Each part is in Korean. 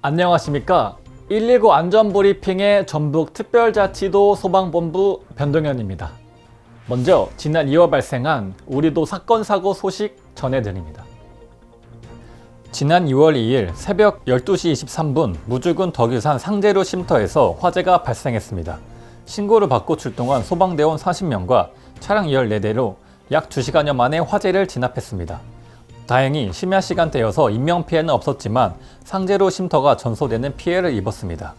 안녕하십니까. 119 안전브리핑의 전북특별자치도 소방본부 변동현입니다. 먼저 지난 2월 발생한 우리도 사건 사고 소식 전해드립니다. 지난 2월 2일 새벽 12시 23분 무주군 덕유산 상제로 쉼터에서 화재가 발생했습니다. 신고를 받고 출동한 소방대원 40명과 차량 14대로 약 2시간여 만에 화재를 진압했습니다. 다행히 심야 시간대여서 인명피해는 없었지만 상제로 쉼터가 전소되는 피해를 입었습니다.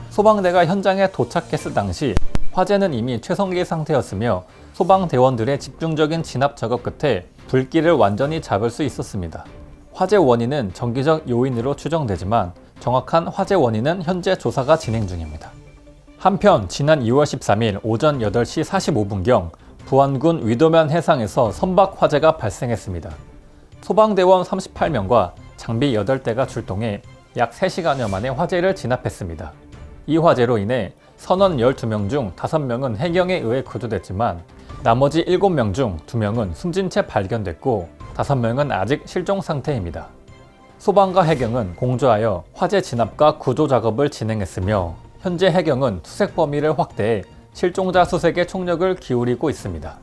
소방대가 현장에 도착했을 당시 화재는 이미 최성기 상태였으며 소방대원들의 집중적인 진압 작업 끝에 불길을 완전히 잡을 수 있었습니다. 화재 원인은 정기적 요인으로 추정되지만 정확한 화재 원인은 현재 조사가 진행 중입니다. 한편 지난 2월 13일 오전 8시 45분경 부안군 위도면 해상에서 선박 화재가 발생했습니다. 소방대원 38명과 장비 8대가 출동해 약 3시간여 만에 화재를 진압했습니다. 이 화재로 인해 선원 12명 중 5명은 해경에 의해 구조됐지만 나머지 7명 중 2명은 숨진 채 발견됐고 5명은 아직 실종 상태입니다. 소방과 해경은 공조하여 화재 진압과 구조 작업을 진행했으며 현재 해경은 투색 범위를 확대해 실종자 수색에 총력을 기울이고 있습니다.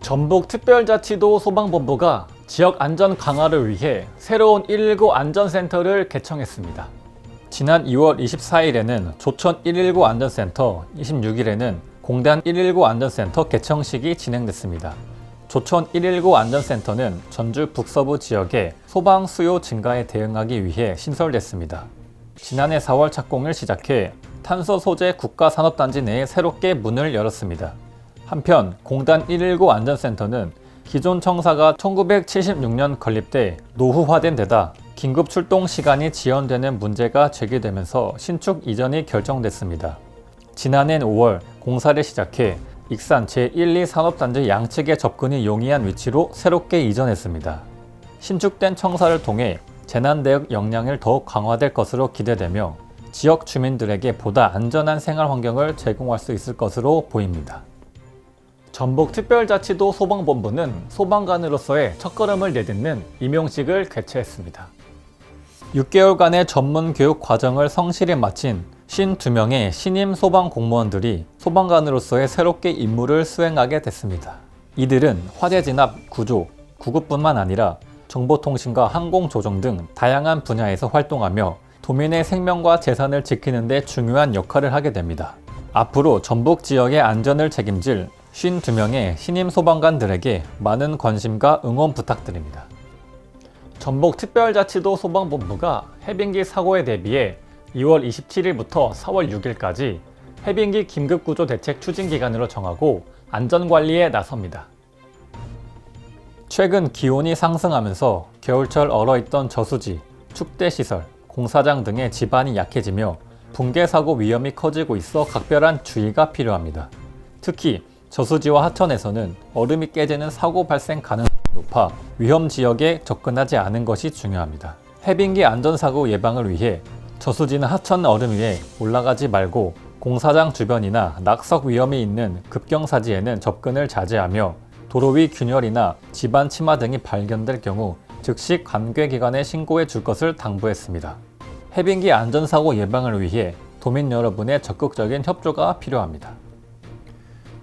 전북특별자치도 소방본부가 지역 안전 강화를 위해 새로운 119 안전센터를 개청했습니다. 지난 2월 24일에는 조천 119 안전센터, 26일에는 공단 119 안전센터 개청식이 진행됐습니다. 조천 119 안전센터는 전주 북서부 지역의 소방 수요 증가에 대응하기 위해 신설됐습니다. 지난해 4월 착공을 시작해 탄소 소재 국가산업단지 내에 새롭게 문을 열었습니다. 한편 공단 119 안전센터는 기존 청사가 1976년 건립돼 노후화된 데다 긴급 출동 시간이 지연되는 문제가 제기되면서 신축 이전이 결정됐습니다. 지난해 5월 공사를 시작해 익산 제1, 2 산업단지 양측의 접근이 용이한 위치로 새롭게 이전했습니다. 신축된 청사를 통해 재난대응 역량을 더욱 강화될 것으로 기대되며 지역 주민들에게 보다 안전한 생활 환경을 제공할 수 있을 것으로 보입니다. 전북특별자치도 소방본부는 소방관으로서의 첫걸음을 내딛는 임용식을 개최했습니다. 6개월간의 전문 교육 과정을 성실히 마친 52명의 신임 소방 공무원들이 소방관으로서의 새롭게 임무를 수행하게 됐습니다. 이들은 화재 진압, 구조, 구급뿐만 아니라 정보통신과 항공조종 등 다양한 분야에서 활동하며 도민의 생명과 재산을 지키는 데 중요한 역할을 하게 됩니다. 앞으로 전북 지역의 안전을 책임질 52명의 신임 소방관들에게 많은 관심과 응원 부탁드립니다. 전북특별자치도 소방본부가 해빙기 사고에 대비해 2월 27일부터 4월 6일까지 해빙기 긴급구조 대책 추진기간으로 정하고 안전관리에 나섭니다. 최근 기온이 상승하면서 겨울철 얼어있던 저수지, 축대시설, 공사장 등의 지반이 약해지며 붕괴 사고 위험이 커지고 있어 각별한 주의가 필요합니다. 특히 저수지와 하천에서는 얼음이 깨지는 사고 발생 가능성이 높아 위험 지역에 접근하지 않은 것이 중요합니다. 해빙기 안전사고 예방을 위해 저수지나 하천 얼음 위에 올라가지 말고 공사장 주변이나 낙석 위험이 있는 급경사지에는 접근을 자제하며 도로 위 균열이나 지반 침하 등이 발견될 경우 즉시 관계기관에 신고해 줄 것을 당부했습니다. 해빙기 안전사고 예방을 위해 도민 여러분의 적극적인 협조가 필요합니다.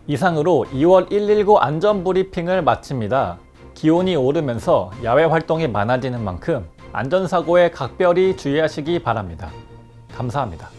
이상으로 2월 119 안전브리핑을 마칩니다. 기온이 오르면서 야외 활동이 많아지는 만큼 안전사고에 각별히 주의하시기 바랍니다. 감사합니다.